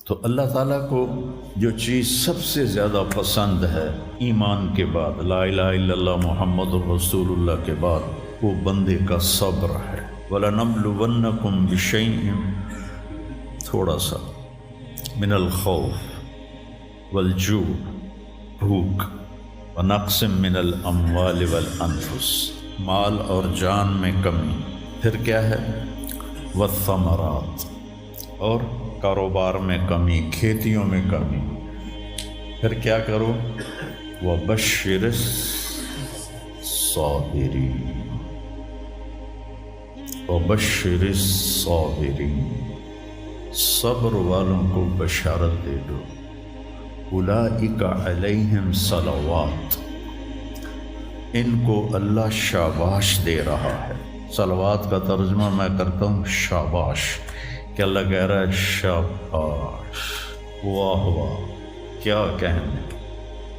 تو اللہ تعالیٰ کو جو چیز سب سے زیادہ پسند ہے ایمان کے بعد، لا الہ الا اللہ محمد رسول اللہ کے بعد، وہ بندے کا صبر ہے۔ وَلَنَبْلُوَنَّكُمْ بِشَيْءٍ، تھوڑا سا، من الخوف والجوع، بھوک، ونقص من الاموال والانفس، مال اور جان میں کمی، پھر کیا ہے، والثمرات، اور کاروبار میں کمی، کھیتیوں میں کمی، پھر کیا کرو، وَبَشِّرِ الصَّابِرِينَ، وَبَشِّرِ الصَّابِرِينَ، صبر والوں کو بشارت دے دو۔ اولئک علیہم صلوات، ان کو اللہ شاباش دے رہا ہے۔ صلوات کا ترجمہ میں کرتا ہوں شاباش، کہ اللہ کہہ رہا ہے شاباش، واہ واہ، کیا کہنے،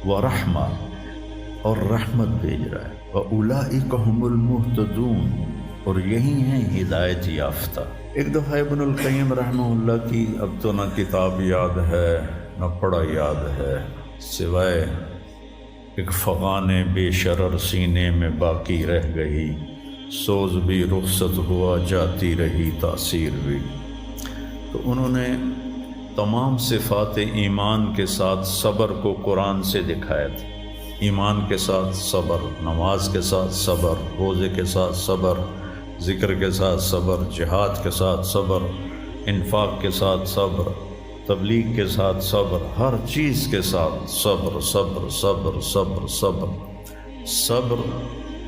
ورحمہ، اور رحمت بھیج رہا ہے، وَأُولَئِكَ هُمُ الْمُهْتَدُونَ، اور یہی ہیں ہدایت یافتہ۔ ایک دفعہ ابن القیم رحمہ اللہ کی اب تو نہ کتاب یاد ہے نہ پڑھا یاد ہے، سوائے ایک فغان بے شرر سینے میں باقی رہ گئی، سوز بھی رخصت ہوا جاتی رہی تاثیر بھی۔ تو انہوں نے تمام صفات ایمان کے ساتھ صبر کو قرآن سے دکھایا تھا۔ ایمان کے ساتھ صبر، نماز کے ساتھ صبر، روزے کے ساتھ صبر، ذکر کے ساتھ صبر، جہاد کے ساتھ صبر، انفاق کے ساتھ صبر، تبلیغ کے ساتھ صبر، ہر چیز کے ساتھ صبر صبر صبر صبر صبر۔ صبر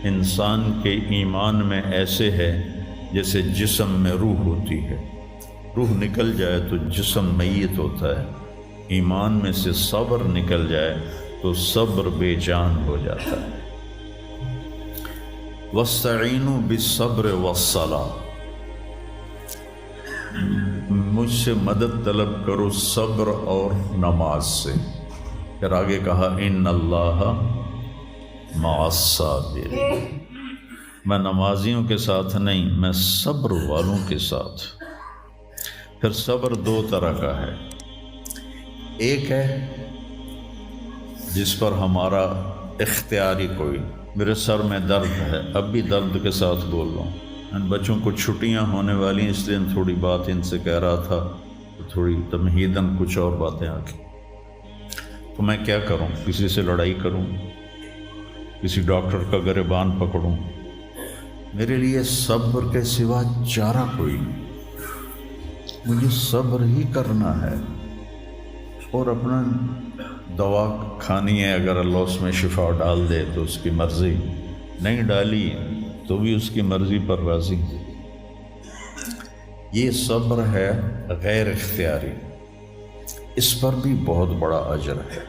انسان کے ایمان میں ایسے ہے جیسے جسم میں روح ہوتی ہے، روح نکل جائے تو جسم میت ہوتا ہے، ایمان میں سے صبر نکل جائے تو صبر بے جان ہو جاتا ہے۔ وَاسْتَعِینُوا بِالصَّبْرِ وَالصَّلَاةِ، مجھ سے مدد طلب کرو صبر اور نماز سے۔ پھر آگے کہا ان اللہ مع الصابرین، میں نمازیوں کے ساتھ نہیں، میں صبر والوں کے ساتھ۔ پھر صبر دو طرح کا ہے، ایک ہے جس پر ہمارا اختیاری کوئی، میرے سر میں درد ہے، اب بھی درد کے ساتھ بول رہا ہوں، ان بچوں کو چھٹیاں ہونے والی ہیں، اس لیے تھوڑی بات ان سے کہہ رہا تھا، تھوڑی تمہیداً کچھ اور باتیں آ گئی۔ تو میں کیا کروں، کسی سے لڑائی کروں، کسی ڈاکٹر کا گریبان پکڑوں؟ میرے لیے صبر کے سوا چارہ کوئی نہیں، مجھے صبر ہی کرنا ہے، اور اپنا دوا کھانی ہے، اگر اللہ اس میں شفا ڈال دے تو اس کی مرضی، نہیں ڈالی تو بھی اس کی مرضی پر راضی۔ یہ صبر ہے غیر اختیاری، اس پر بھی بہت بڑا اجر ہے۔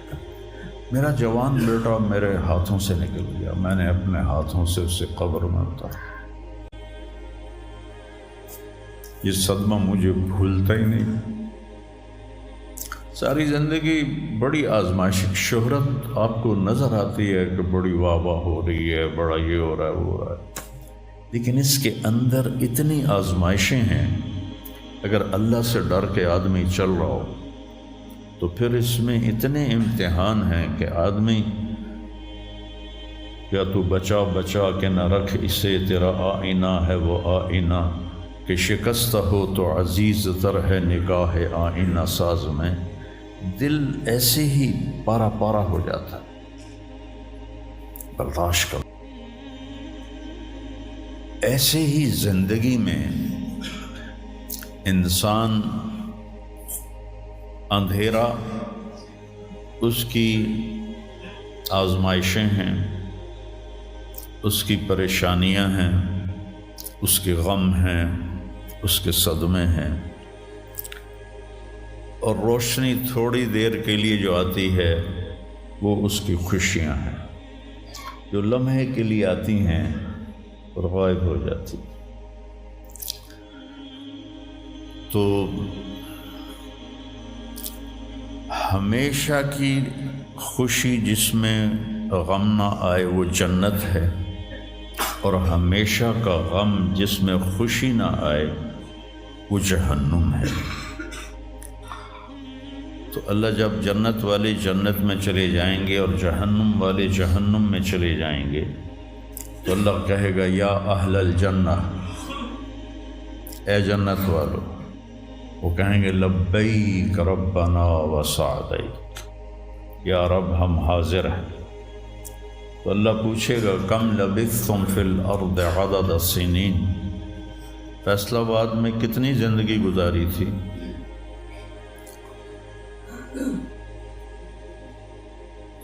میرا جوان بیٹا میرے ہاتھوں سے نکل گیا، میں نے اپنے ہاتھوں سے اسے قبر میں اتارا، یہ صدمہ مجھے بھولتا ہی نہیں۔ ساری زندگی بڑی آزمائش، شہرت آپ کو نظر آتی ہے کہ بڑی واہ واہ ہو رہی ہے، بڑا یہ ہو رہا ہے وہ ہو رہا ہے، لیکن اس کے اندر اتنی آزمائشیں ہیں، اگر اللہ سے ڈر کے آدمی چل رہا ہو تو پھر اس میں اتنے امتحان ہیں کہ آدمی یا تو بچا بچا کے نہ رکھ اسے، تیرا آئینہ ہے وہ آئینہ، کہ شکستہ ہو تو عزیز تر ہے نگاہ آئینہ ساز میں۔ دل ایسے ہی پارا پارا ہو جاتا ہے، برداشت کرو۔ ایسے ہی زندگی میں انسان اندھیرا اس کی آزمائشیں ہیں، اس کی پریشانیاں ہیں، اس کے غم ہیں، اس کے صدمے ہیں، اور روشنی تھوڑی دیر کے لیے جو آتی ہے وہ اس کی خوشیاں ہیں، جو لمحے کے لیے آتی ہیں اور غائب ہو جاتی۔ تو ہمیشہ کی خوشی جس میں غم نہ آئے وہ جنت ہے، اور ہمیشہ کا غم جس میں خوشی نہ آئے وہ جہنم ہے۔ تو اللہ جب جنت والے جنت میں چلے جائیں گے اور جہنم والے جہنم میں چلے جائیں گے تو اللہ کہے گا یا اہل الجنہ، اے جنت والو، وہ کہیں گے لبیک ربنا وسعدیک، یا رب ہم حاضر ہیں۔ تو اللہ پوچھے گا کم لبثتم فی الارض عدد السنین، فیصلہ آباد میں کتنی زندگی گزاری تھی؟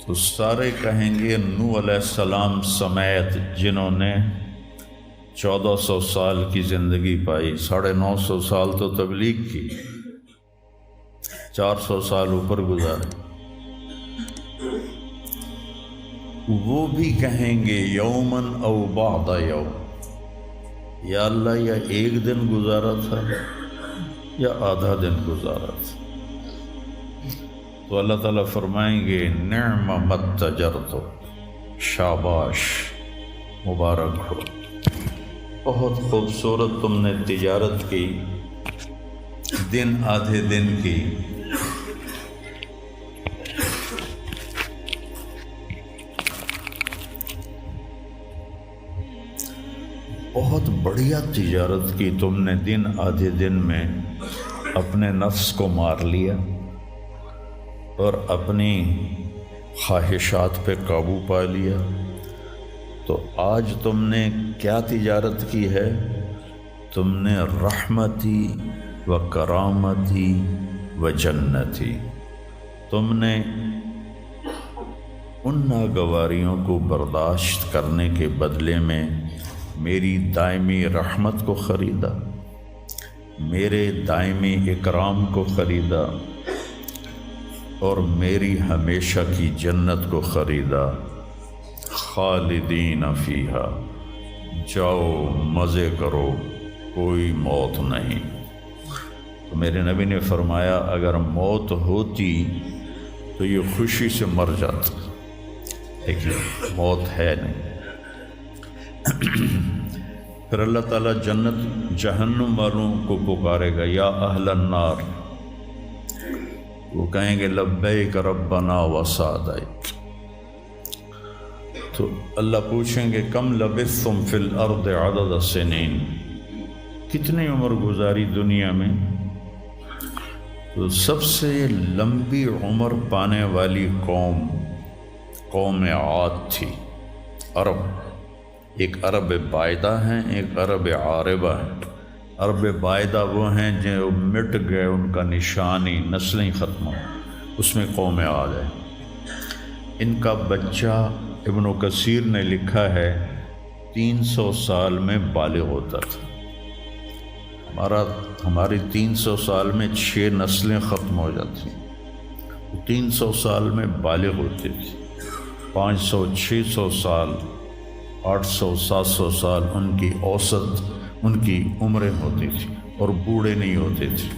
تو سارے کہیں گے نوح علیہ السلام سمیت جنہوں نے 1400 سال کی زندگی پائی، 950 سال تو تبلیغ کی، 400 سال اوپر گزارے، وہ بھی کہیں گے یومن او بعد یوم، یا اللہ یا ایک دن گزارا تھا یا آدھا دن گزارا تھا۔ تو اللہ تعالیٰ فرمائیں گے نعم متجرت، شاباش، مبارک ہو، بہت خوبصورت تم نے تجارت کی، دن آدھے دن کی، بہت بڑھیا تجارت کی تم نے، دن آدھے دن میں اپنے نفس کو مار لیا اور اپنی خواہشات پہ قابو پا لیا۔ تو آج تم نے کیا تجارت کی ہے؟ تم نے رحمتی و کرامتی و جنتی، تم نے ان ناگواریوں کو برداشت کرنے کے بدلے میں میری دائمی رحمت کو خریدا، میرے دائمی اکرام کو خریدا اور میری ہمیشہ کی جنت کو خریدا۔ خالدین فیہا، جاؤ مزے کرو، کوئی موت نہیں۔ تو میرے نبی نے فرمایا اگر موت ہوتی تو یہ خوشی سے مر جاتا، لیکن موت ہے نہیں۔ پھر اللہ تعالیٰ جنت جہنم والوں کو پکارے گا یا اہل النار، وہ کہیں گے لبیک ربنا وسعدیک۔ تو اللہ پوچھیں گے کم لبثتم فی الارض عدد السنین، کتنی عمر گزاری دنیا میں؟ تو سب سے لمبی عمر پانے والی قوم عاد تھی، عرب۔ ایک عرب بائدہ ہیں، ایک عرب عاربہ ہیں۔ عرب بائدہ وہ ہیں جو مٹ گئے، ان کا نشانی نسلیں ختم ہو، اس میں قوم عاد ہے۔ ان کا بچہ ابن کثیر نے لکھا ہے 300 سال میں بالغ ہوتا تھا۔ ہماری 300 سال میں 6 نسلیں ختم ہو جاتی، 300 سال میں بالغ ہوتی تھی۔ 500 600 سال 800 700 سال ان کی اوسط ان کی عمریں ہوتی تھی اور بوڑھے نہیں ہوتے تھے۔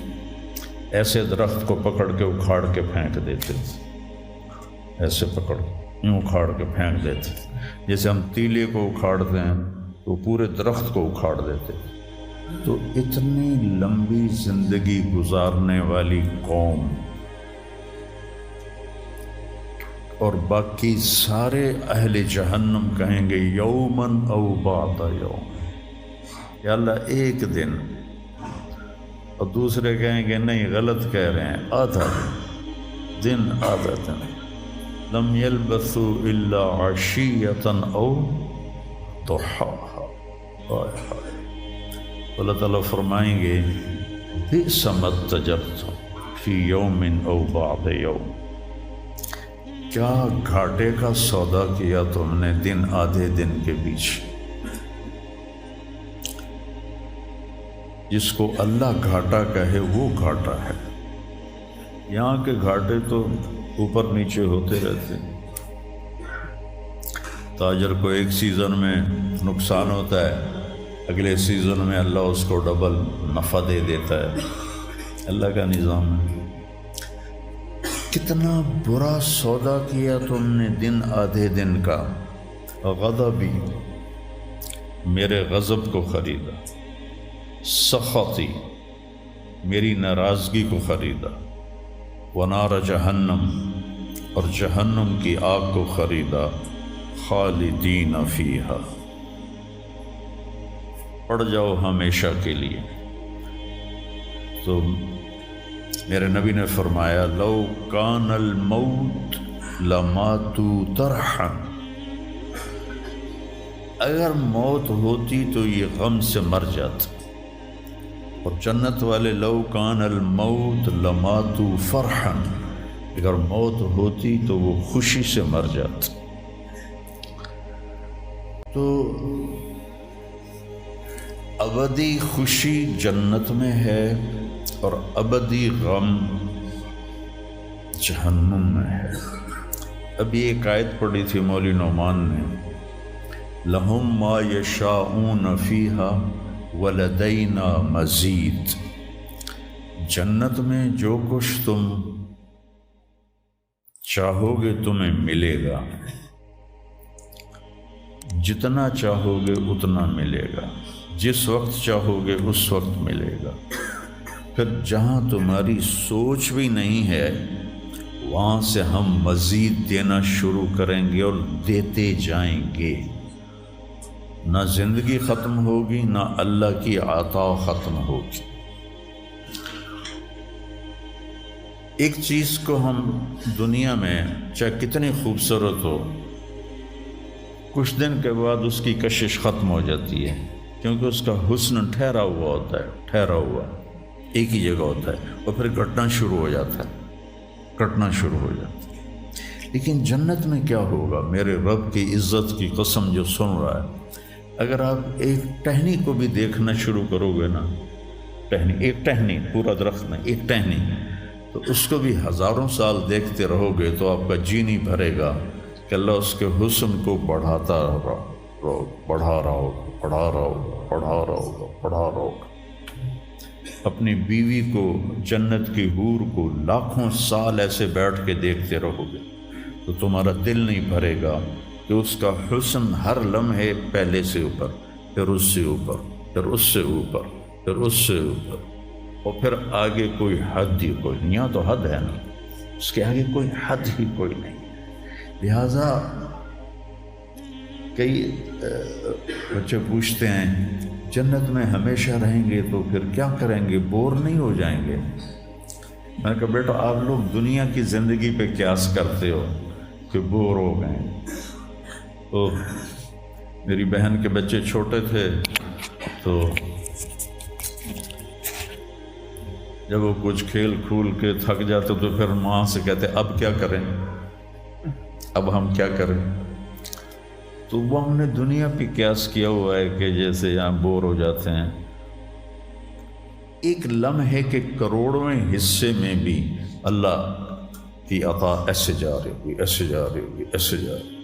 ایسے درخت کو پکڑ کے اکھاڑ کے پھینک دیتے تھے، ایسے پکڑ یوں اکھاڑ کے پھینک دیتے تھے، جیسے ہم تیلے کو اکھاڑتے ہیں تو پورے درخت کو اکھاڑ دیتے۔ تو اتنی لمبی زندگی گزارنے والی قوم، اور باقی سارے اہل جہنم کہیں گے یومن او بعد یوم، یا اللہ ایک دن، اور دوسرے کہیں گے نہیں غلط کہہ رہے ہیں، آدھا دن، آدھا دن۔ لم یلبثوا الا عشیۃ او ضحاہا۔ اللہ تعالیٰ فرمائیں گے بئس ما اتجرتم فی یوم او بعد یوم، کیا گھاٹے کا سودا کیا تم نے دن آدھے دن کے بیچ۔ جس کو اللہ گھاٹا کہے وہ گھاٹا ہے، یہاں کے گھاٹے تو اوپر نیچے ہوتے رہتے۔ تاجر کو ایک سیزن میں نقصان ہوتا ہے، اگلے سیزن میں اللہ اس کو ڈبل نفع دے دیتا ہے، اللہ کا نظام ہے۔ کتنا برا سودا کیا تم نے دن آدھے دن کا۔ غضبی، میرے غضب کو خریدا، سخطی، میری ناراضگی کو خریدا، ونار جہنم، اور جہنم کی آگ کو خریدا، خالدین فیہا، پڑ جاؤ ہمیشہ کے لیے۔ تو میرے نبی نے فرمایا لو کان الموت لماتوا طرحا، اگر موت ہوتی تو یہ غم سے مر جاتے، اور جنت والے لو کان الموت لماتوا فرحا، اگر موت ہوتی تو وہ خوشی سے مر جاتے۔ تو ابدی خوشی جنت میں ہے اور ابدی غم جہنم میں ہے۔ ابھی ایک آیت پڑھی تھی مولوی نعمان نے، لہم ما یشاءون فیہا ولدینا مزید، جنت میں جو کچھ تم چاہو گے تمہیں ملے گا، جتنا چاہو گے اتنا ملے گا، جس وقت چاہو گے اس وقت ملے گا۔ پھر جہاں تمہاری سوچ بھی نہیں ہے وہاں سے ہم مزید دینا شروع کریں گے اور دیتے جائیں گے، نہ زندگی ختم ہوگی نہ اللہ کی عطا ختم ہوگی۔ ایک چیز کو ہم دنیا میں چاہے کتنی خوبصورت ہو، کچھ دن کے بعد اس کی کشش ختم ہو جاتی ہے، کیونکہ اس کا حسن ٹھہرا ہوا ہوتا ہے، ٹھہرا ہوا ایک ہی جگہ ہوتا ہے، اور پھر کٹنا شروع ہو جاتا ہے، کٹنا شروع ہو جاتا ہے۔ لیکن جنت میں کیا ہوگا؟ میرے رب کی عزت کی قسم جو سن رہا ہے، اگر آپ ایک ٹہنی کو بھی دیکھنا شروع کرو گے نا، ٹہنی، ایک ٹہنی، پورا درخت نہیں، ایک ٹہنی، تو اس کو بھی ہزاروں سال دیکھتے رہو گے تو آپ کا جی نہیں بھرے گا کہ اللہ اس کے حسن کو بڑھاتا رہو، بڑھا رہا ہوگا، بڑھا رہا ہوگا، بڑھا رہا ہوگا، بڑھا رہا ہوگا۔ اپنی بیوی کو، جنت کی حور کو لاکھوں سال ایسے بیٹھ کے دیکھتے رہو گے تو تمہارا دل نہیں بھرے گا کہ اس کا حسن ہر لمحے پہلے سے اوپر، پھر اس سے اوپر، پھر اس سے اوپر، پھر اس سے اوپر، اور پھر آگے کوئی حد ہی کوئی نہیں۔ یہاں تو حد ہے نا، اس کے آگے کوئی حد ہی کوئی نہیں۔ لہٰذا کئی بچے پوچھتے ہیں جنت میں ہمیشہ رہیں گے تو پھر کیا کریں گے، بور نہیں ہو جائیں گے؟ میں نے کہا بیٹا آپ لوگ دنیا کی زندگی پہ قیاس کرتے ہو کہ بور ہو گئے۔ تو میری بہن کے بچے چھوٹے تھے تو جب وہ کچھ کھیل کھول کے تھک جاتے تو پھر ماں سے کہتے اب کیا کریں، اب ہم کیا کریں؟ تو وہ ہم نے دنیا پہ قیاس کیا ہوا ہے کہ جیسے یہاں بور ہو جاتے ہیں، ایک لمحے کے کروڑویں حصے میں بھی اللہ کی عطا ایسے جا رہی ہوگی، ایسے جا رہی ہوگی، ایسے جا رہی ہوگی۔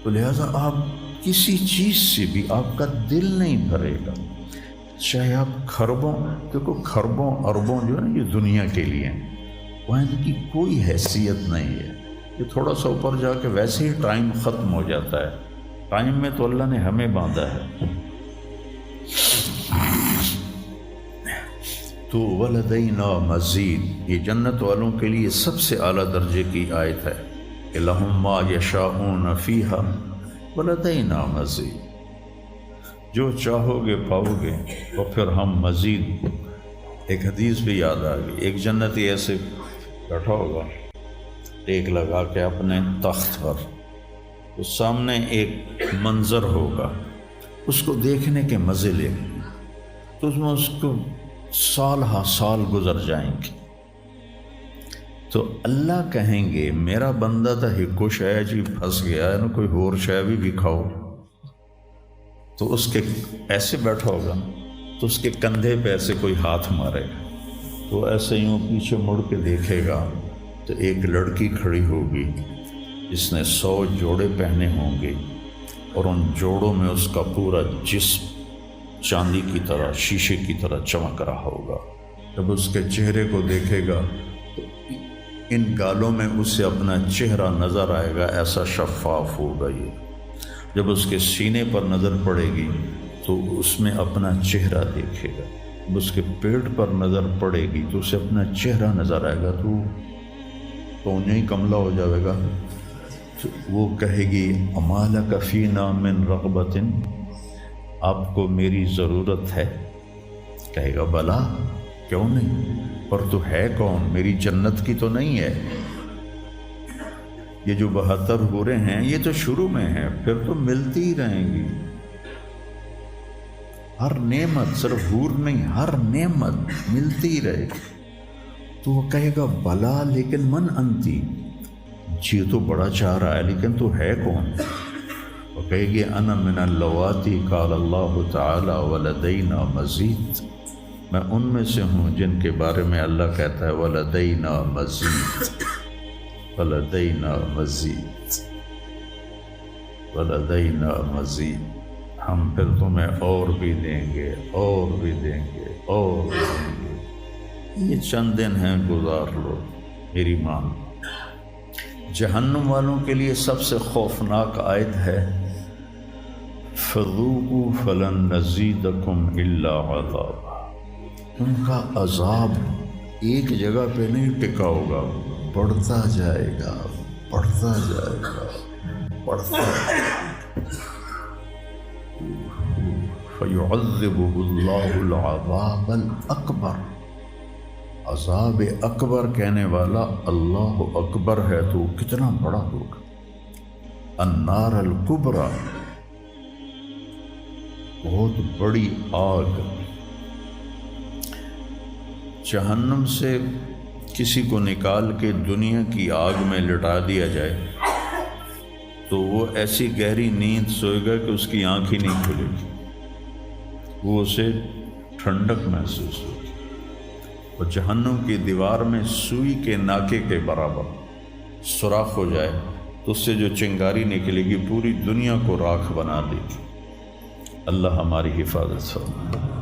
تو لہٰذا آپ کسی چیز سے بھی آپ کا دل نہیں بھرے گا، چاہے آپ خربوں، دیکھو خربوں اربوں جو ہے نا یہ دنیا کے لیے ہیں، وہاں ان کی کوئی حیثیت نہیں ہے۔ یہ تھوڑا سا اوپر جا کے ویسے ہی ٹائم ختم ہو جاتا ہے، ٹائم میں تو اللہ نے ہمیں باندھا ہے۔ تو ولدینا مزید، یہ جنت والوں کے لیے سب سے اعلیٰ درجے کی آیت ہے کہ لہم ما یشاءون فیہا ولدینا مزید، جو چاہو گے پاؤ گے، اور پھر ہم مزید۔ ایک حدیث بھی یاد آ گئی، ایک جنتی ایسے بیٹھا ہوگا ٹیک لگا کے اپنے تخت پر، تو سامنے ایک منظر ہوگا، اس کو دیکھنے کے مزے لے، تو اس میں اس کو سال ہا سال گزر جائیں گے۔ تو اللہ کہیں گے میرا بندہ تھا ہکو شے جی پھنس گیا ہے نا، کوئی اور شے بھی کھاؤ۔ تو اس کے ایسے بیٹھا ہوگا تو اس کے کندھے پہ ایسے کوئی ہاتھ مارے گا، تو ایسے یوں پیچھے مڑ کے دیکھے گا تو ایک لڑکی کھڑی ہوگی جس نے 100 جوڑے پہنے ہوں گے، اور ان جوڑوں میں اس کا پورا جسم چاندی کی طرح، شیشے کی طرح چمک رہا ہوگا۔ جب اس کے چہرے کو دیکھے گا تو ان گالوں میں اسے اپنا چہرہ نظر آئے گا، ایسا شفاف ہوگا یہ۔ جب اس کے سینے پر نظر پڑے گی تو اس میں اپنا چہرہ دیکھے گا، جب اس کے پیٹ پر نظر پڑے گی تو اسے اپنا چہرہ نظر آئے گا، تو تو انہیں ہی کملہ ہو جائے گا. تو وہ کہے گی اما لک فینا من رغبۃ، آپ کو میری ضرورت ہے؟ کہے گا بلا، کیوں نہیں، پر تو ہے کون، میری جنت کی تو نہیں ہے. یہ جو 72 حوریں ہیں یہ تو شروع میں ہیں، پھر تو ملتی ہی رہیں گی. ہر نعمت، صرف حور نہیں، ہر نعمت ملتی ہی رہے گی. تو وہ کہے گا بلا لیکن من انتی، جی تو بڑا چاہ رہا ہے لیکن تو ہے کون؟ وہ کہے گی انا من اللواتی قال اللہ تعالی ولدینا مزید، میں ان میں سے ہوں جن کے بارے میں اللہ کہتا ہے ولدینا مزید، ولدینا مزید، ولدینا مزید، ہم پھر تمہیں اور بھی دیں گے، اور بھی دیں گے، اور بھی دیں گے. یہ چند دن ہیں، گزار لو، میری مان. جہنم والوں کے لیے سب سے خوفناک آیت ہے فذوقوا فلن نزیدکم الا عذابا. ان کا عذاب ایک جگہ پہ نہیں ٹکا ہوگا، بڑھتا جائے گا، بڑھتا جائے گا، بڑھتا جائے گا. فَيُعَذِّبُهُ اللَّهُ الْعَذَابَ الْأَكْبَرَ. عذاب اکبر کہنے والا اللہ اکبر ہے تو کتنا بڑا ہوگا. النار الکبریٰ، بہت بڑی آگ. جہنم سے کسی کو نکال کے دنیا کی آگ میں لٹا دیا جائے تو وہ ایسی گہری نیند سوئے گا کہ اس کی آنکھ ہی نہیں کھلے گی، وہ اسے ٹھنڈک محسوس ہوگی. اور جہنم کی دیوار میں سوئی کے ناکے کے برابر سوراخ ہو جائے تو اس سے جو چنگاری نکلے گی پوری دنیا کو راکھ بنا دے گی. اللہ ہماری حفاظت فرمائے.